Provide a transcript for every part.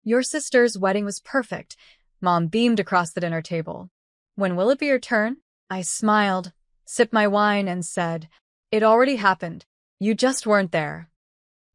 Your sister's wedding was perfect. Mom beamed across the dinner table. When will it be your turn? I smiled, sipped my wine, and said, it already happened. You just weren't there.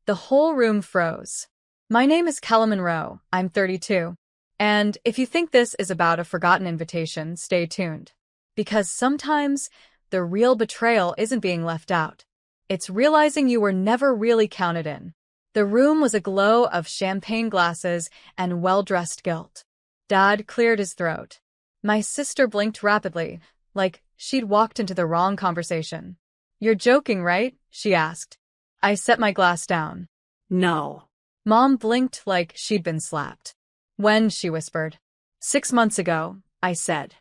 The whole room froze. My name is Calla Monroe. I'm 32. And if you think this is about a forgotten invitation, stay tuned. Because sometimes the real betrayal isn't being left out. It's realizing you were never really counted in. The room was aglow of champagne glasses and well-dressed guilt. Dad cleared his throat. My sister blinked rapidly, like she'd walked into the wrong conversation. You're joking, right? She asked. I set my glass down. No. Mom blinked like she'd been slapped. When? She whispered. 6 months ago, I said.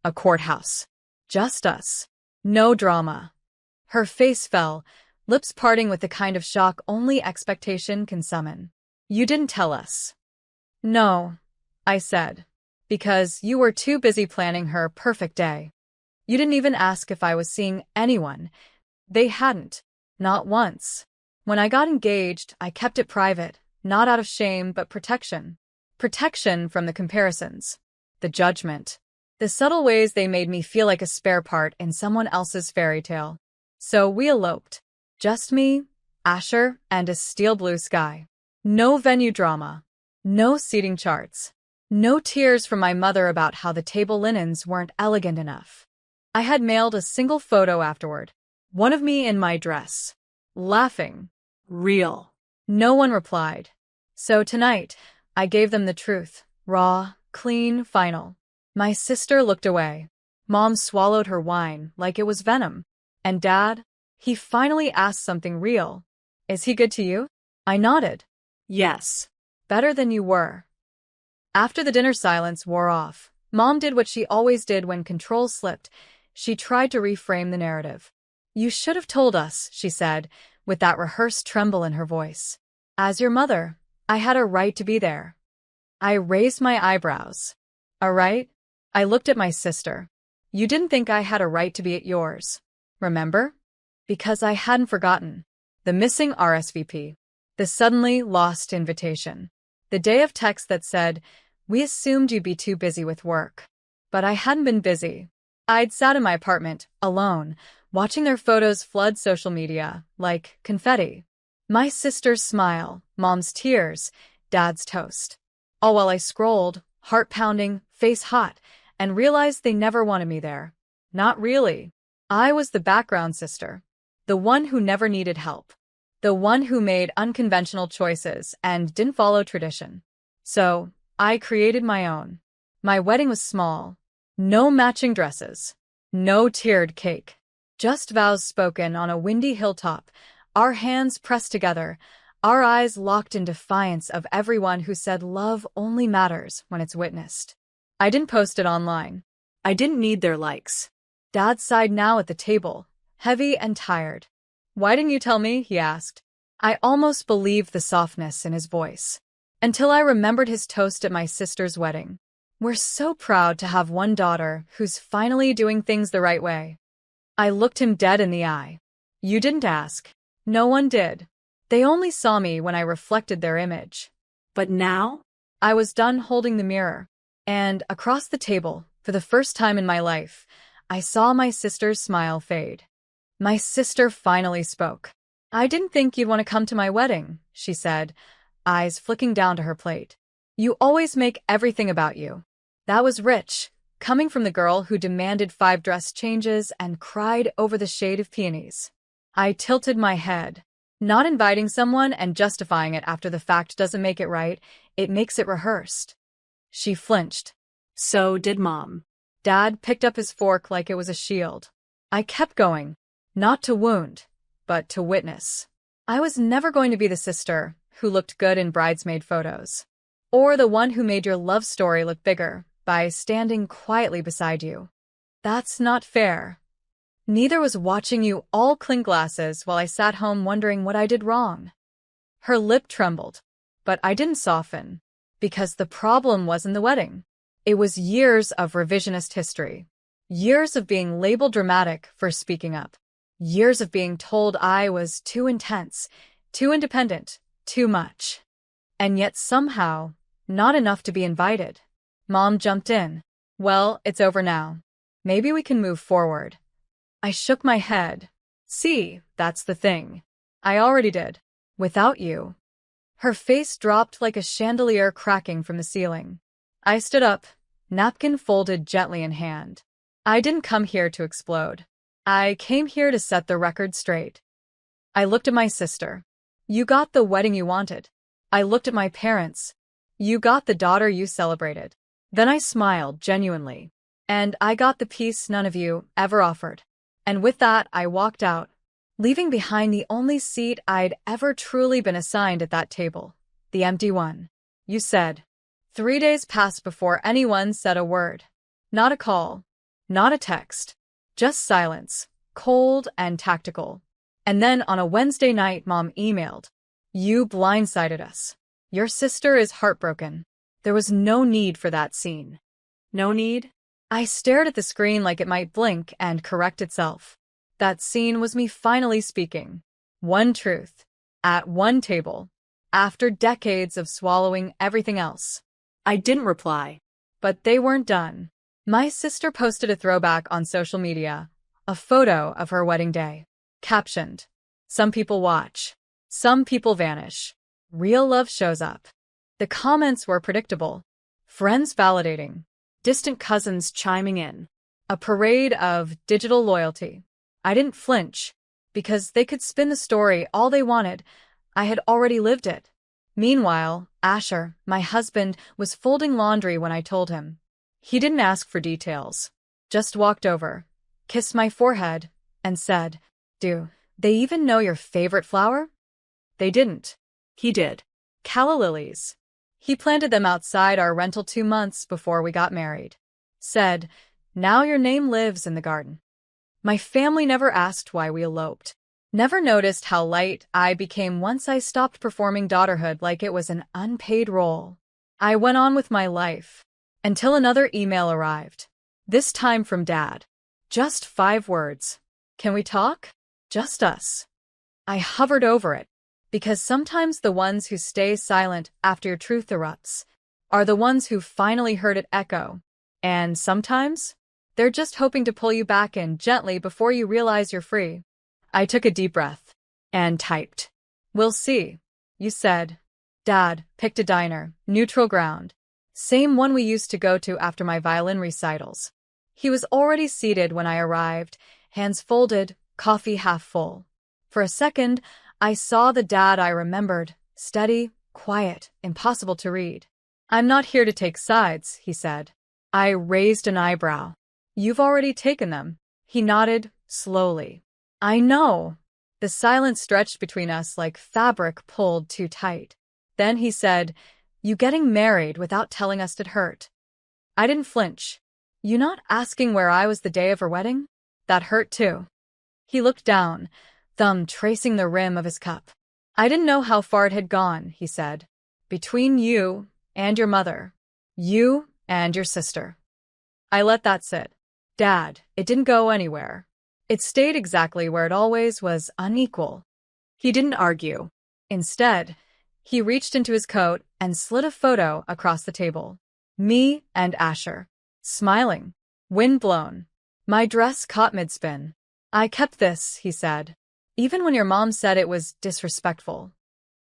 A courthouse. Just us. No drama. Her face fell, lips parting with the kind of shock only expectation can summon. You didn't tell us. No, I said. Because you were too busy planning her perfect day. You didn't even ask if I was seeing anyone. They hadn't. Not once. When I got engaged, I kept it private, not out of shame but protection. Protection from the comparisons. The judgment. The subtle ways they made me feel like a spare part in someone else's fairy tale. So we eloped. Just me, Asher, and a steel blue sky. No venue drama. No seating charts. No tears from my mother about how the table linens weren't elegant enough. I had mailed a single photo afterward. One of me in my dress. Laughing. Real. No one replied. So tonight, I gave them the truth. Raw, clean, final. My sister looked away. Mom swallowed her wine like it was venom. And Dad? He finally asked something real. Is he good to you? I nodded. Yes. Better than you were. After the dinner silence wore off, Mom did what she always did when control slipped. She tried to reframe the narrative. You should have told us, she said, with that rehearsed tremble in her voice. As your mother, I had a right to be there. I raised my eyebrows. A right? I looked at my sister. You didn't think I had a right to be at yours. Remember? Because I hadn't forgotten. The missing RSVP. The suddenly lost invitation. The day of text that said, we assumed you'd be too busy with work. But I hadn't been busy. I'd sat in my apartment, alone, watching their photos flood social media, like confetti. My sister's smile, Mom's tears, Dad's toast. All while I scrolled, heart pounding, face hot, and realized they never wanted me there. Not really. I was the background sister. The one who never needed help. The one who made unconventional choices and didn't follow tradition. So, I created my own. My wedding was small. No matching dresses. No tiered cake. Just vows spoken on a windy hilltop, our hands pressed together, our eyes locked in defiance of everyone who said love only matters when it's witnessed. I didn't post it online. I didn't need their likes. Dad sighed now at the table, heavy and tired. Why didn't you tell me? He asked. I almost believed the softness in his voice. Until I remembered his toast at my sister's wedding. We're so proud to have one daughter who's finally doing things the right way. I looked him dead in the eye. You didn't ask. No one did. They only saw me when I reflected their image. But now? I was done holding the mirror. And across the table, for the first time in my life, I saw my sister's smile fade. My sister finally spoke. I didn't think you'd want to come to my wedding, she said, eyes flicking down to her plate. You always make everything about you. That was rich, coming from the girl who demanded 5 dress changes and cried over the shade of peonies. I tilted my head. Not inviting someone and justifying it after the fact doesn't make it right, it makes it rehearsed. She flinched. So did Mom. Dad picked up his fork like it was a shield. I kept going. Not to wound, but to witness. I was never going to be the sister who looked good in bridesmaid photos. Or the one who made your love story look bigger by standing quietly beside you. That's not fair. Neither was watching you all clink glasses while I sat home wondering what I did wrong. Her lip trembled, but I didn't soften, because the problem wasn't the wedding. It was years of revisionist history. Years of being labeled dramatic for speaking up. Years of being told I was too intense, too independent, too much. And yet somehow, Not enough to be invited. Mom jumped in. Well, it's over now. Maybe we can move forward. I shook my head. See, that's the thing. I already did. Without you. Her face dropped like a chandelier cracking from the ceiling. I stood up, napkin folded gently in hand. I didn't come here to explode. I came here to set the record straight. I looked at my sister. You got the wedding you wanted. I looked at my parents. You got the daughter you celebrated. Then I smiled genuinely. And I got the peace none of you ever offered. And with that, I walked out, leaving behind the only seat I'd ever truly been assigned at that table, the empty one. You said. 3 days passed before anyone said a word. Not a call. Not a text. Just silence, cold and tactical. And then on a Wednesday night, Mom emailed. You blindsided us. Your sister is heartbroken. There was no need for that scene. No need? I stared at the screen like it might blink and correct itself. That scene was me finally speaking. One truth. At one table. After decades of swallowing everything else. I didn't reply. But they weren't done. My sister posted a throwback on social media, a photo of her wedding day. Captioned, some people watch, some people vanish. Real love shows up. The comments were predictable. Friends validating, distant cousins chiming in. A parade of digital loyalty. I didn't flinch, because they could spin the story all they wanted. I had already lived it. Meanwhile, Asher, my husband, was folding laundry when I told him. He didn't ask for details, just walked over, kissed my forehead, and said, Do they even know your favorite flower? They didn't. He did. Calla lilies. He planted them outside our rental 2 months before we got married. Said, Now your name lives in the garden. My family never asked why we eloped. Never noticed how light I became once I stopped performing daughterhood like it was an unpaid role. I went on with my life. Until another email arrived. This time from Dad. Just 5 words. Can we talk? Just us. I hovered over it, because sometimes the ones who stay silent after your truth erupts are the ones who finally heard it echo. And sometimes, they're just hoping to pull you back in gently before you realize you're free. I took a deep breath and typed. We'll see, you said. Dad picked a diner, neutral ground. Same one we used to go to after my violin recitals. He was already seated when I arrived, hands folded, coffee half full. For a second, I saw the dad I remembered, steady, quiet, impossible to read. I'm not here to take sides, he said. I raised an eyebrow. You've already taken them. He nodded, slowly. I know. The silence stretched between us like fabric pulled too tight. Then he said, You getting married without telling us did hurt. I didn't flinch. You not asking where I was the day of her wedding? That hurt too. He looked down, thumb tracing the rim of his cup. I didn't know how far it had gone, he said. Between you and your mother. You and your sister. I let that sit. Dad, it didn't go anywhere. It stayed exactly where it always was, unequal. He didn't argue. Instead, he reached into his coat and slid a photo across the table. Me and Asher. Smiling. Wind blown. My dress caught mid-spin. I kept this, he said. Even when your mom said it was disrespectful.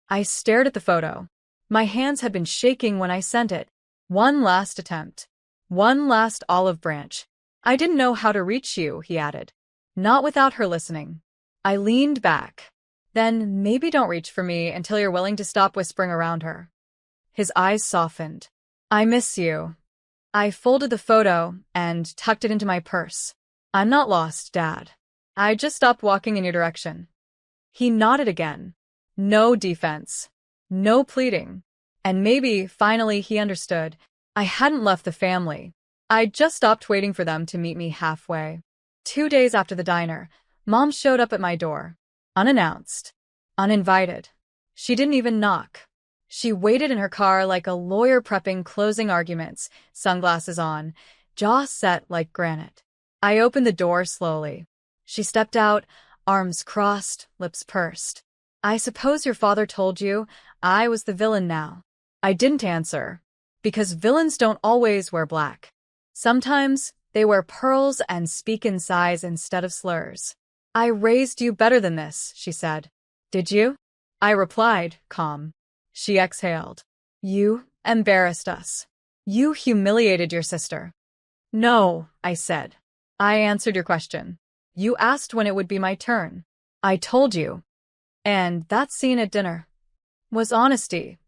I stared at the photo. My hands had been shaking when I sent it. One last attempt. One last olive branch. I didn't know how to reach you, he added. Not without her listening. I leaned back. Then maybe don't reach for me until you're willing to stop whispering around her. His eyes softened. I miss you. I folded the photo and tucked it into my purse. I'm not lost, Dad. I just stopped walking in your direction. He nodded again. No defense. No pleading. And maybe, finally, he understood. I hadn't left the family. I'd just stopped waiting for them to meet me halfway. 2 days after the diner, Mom showed up at my door. Unannounced. Uninvited. She didn't even knock. She waited in her car like a lawyer prepping closing arguments, sunglasses on, jaw set like granite. I opened the door slowly. She stepped out, arms crossed, lips pursed. I suppose your father told you I was the villain now. I didn't answer. Because villains don't always wear black. Sometimes, they wear pearls and speak in sighs instead of slurs. I raised you better than this, she said. Did you? I replied, calm. She exhaled. You embarrassed us. You humiliated your sister. No, I said. I answered your question. You asked when it would be my turn. I told you. And that scene at dinner was honesty.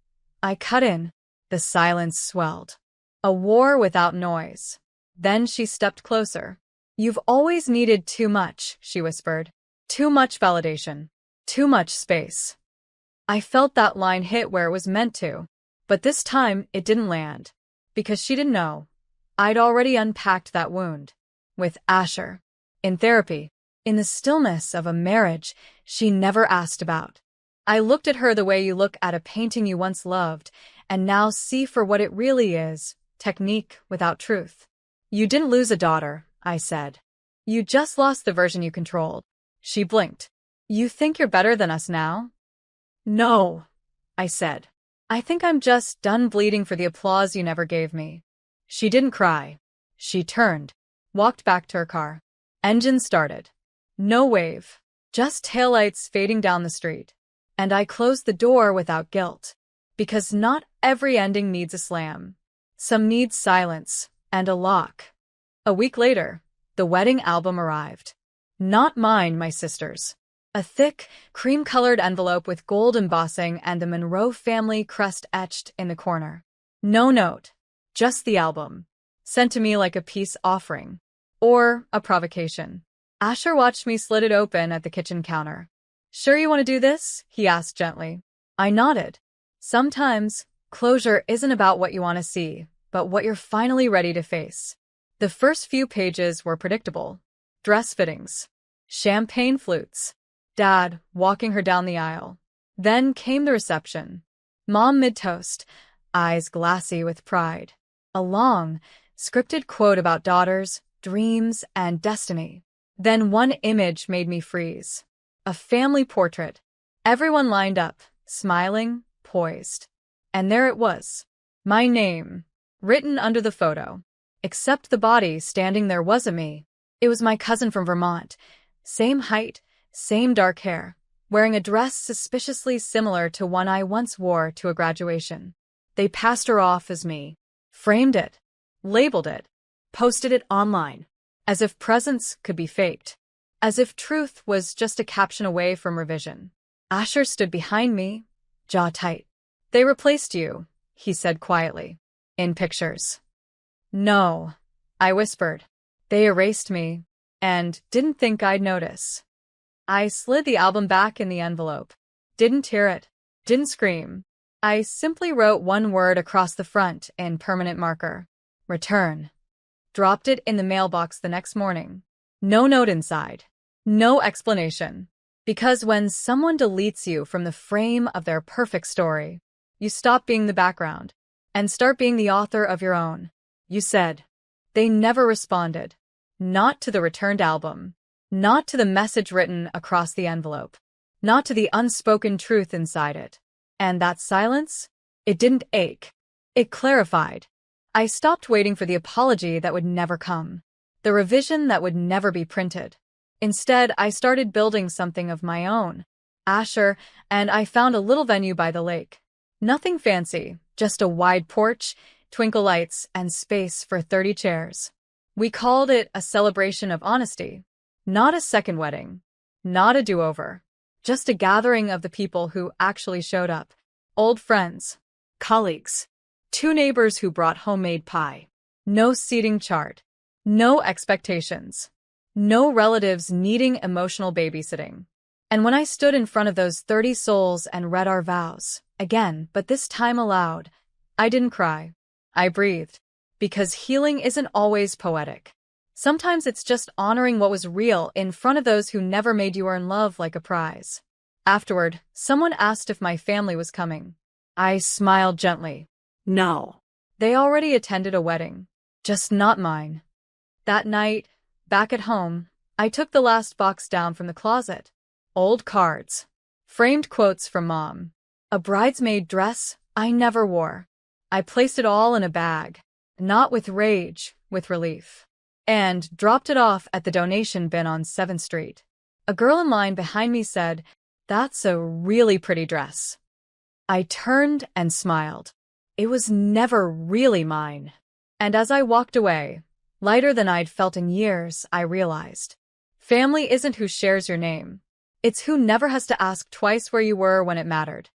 I cut in. The silence swelled. A war without noise. Then she stepped closer. You've always needed too much, she whispered. Too much validation. Too much space. I felt that line hit where it was meant to. But this time, it didn't land. Because she didn't know. I'd already unpacked that wound. With Asher. In therapy. In the stillness of a marriage she never asked about. I looked at her the way you look at a painting you once loved, and now see for what it really is, technique without truth. You didn't lose a daughter, I said. You just lost the version you controlled. She blinked. You think you're better than us now? No, I said. I think I'm just done bleeding for the applause you never gave me. She didn't cry. She turned, walked back to her car. Engine started. No wave, just taillights fading down the street. And I closed the door without guilt. Because not every ending needs a slam. Some needs silence and a lock. A week later, the wedding album arrived. Not mine, my sister's. A thick, cream-colored envelope with gold embossing and the Monroe family crest etched in the corner. No note, just the album. Sent to me like a peace offering. Or a provocation. Asher watched me slit it open at the kitchen counter. Sure you want to do this? He asked gently. I nodded. Sometimes, closure isn't about what you want to see, but what you're finally ready to face. The first few pages were predictable. Dress fittings. Champagne flutes. Dad walking her down the aisle. Then came the reception. Mom mid-toast, eyes glassy with pride. A long, scripted quote about daughters, dreams, and destiny. Then one image made me freeze. A family portrait. Everyone lined up, smiling, poised. And there it was. My name, written under the photo. Except the body standing there wasn't me. It was my cousin from Vermont. Same height, same dark hair, wearing a dress suspiciously similar to one I once wore to a graduation. They passed her off as me. Framed it. Labeled it. Posted it online. As if presence could be faked. As if truth was just a caption away from revision. Asher stood behind me, jaw tight. They replaced you, he said quietly. In pictures. No, I whispered. They erased me, and didn't think I'd notice. I slid the album back in the envelope. Didn't tear it. Didn't scream. I simply wrote one word across the front in permanent marker. Return. Dropped it in the mailbox the next morning. No note inside. No explanation. Because when someone deletes you from the frame of their perfect story, you stop being the background and start being the author of your own. You said. They never responded. Not to the returned album. Not to the message written across the envelope. Not to the unspoken truth inside it. And that silence? It didn't ache. It clarified. I stopped waiting for the apology that would never come. The revision that would never be printed. Instead, I started building something of my own. Asher, and I found a little venue by the lake. Nothing fancy, just a wide porch, twinkle lights, and space for 30 chairs. We called it a celebration of honesty. Not a second wedding. Not a do-over. Just a gathering of the people who actually showed up. Old friends. Colleagues. 2 neighbors who brought homemade pie. No seating chart. No expectations. No relatives needing emotional babysitting. And when I stood in front of those 30 souls and read our vows, again, but this time aloud, I didn't cry. I breathed. Because healing isn't always poetic. Sometimes it's just honoring what was real in front of those who never made you earn love like a prize. Afterward, someone asked if my family was coming. I smiled gently. No. They already attended a wedding. Just not mine. That night, back at home, I took the last box down from the closet. Old cards. Framed quotes from Mom. A bridesmaid dress, I never wore. I placed it all in a bag, not with rage, with relief, and dropped it off at the donation bin on 7th Street. A girl in line behind me said, "That's a really pretty dress." I turned and smiled. It was never really mine. And as I walked away, lighter than I'd felt in years, I realized, family isn't who shares your name. It's who never has to ask twice where you were when it mattered.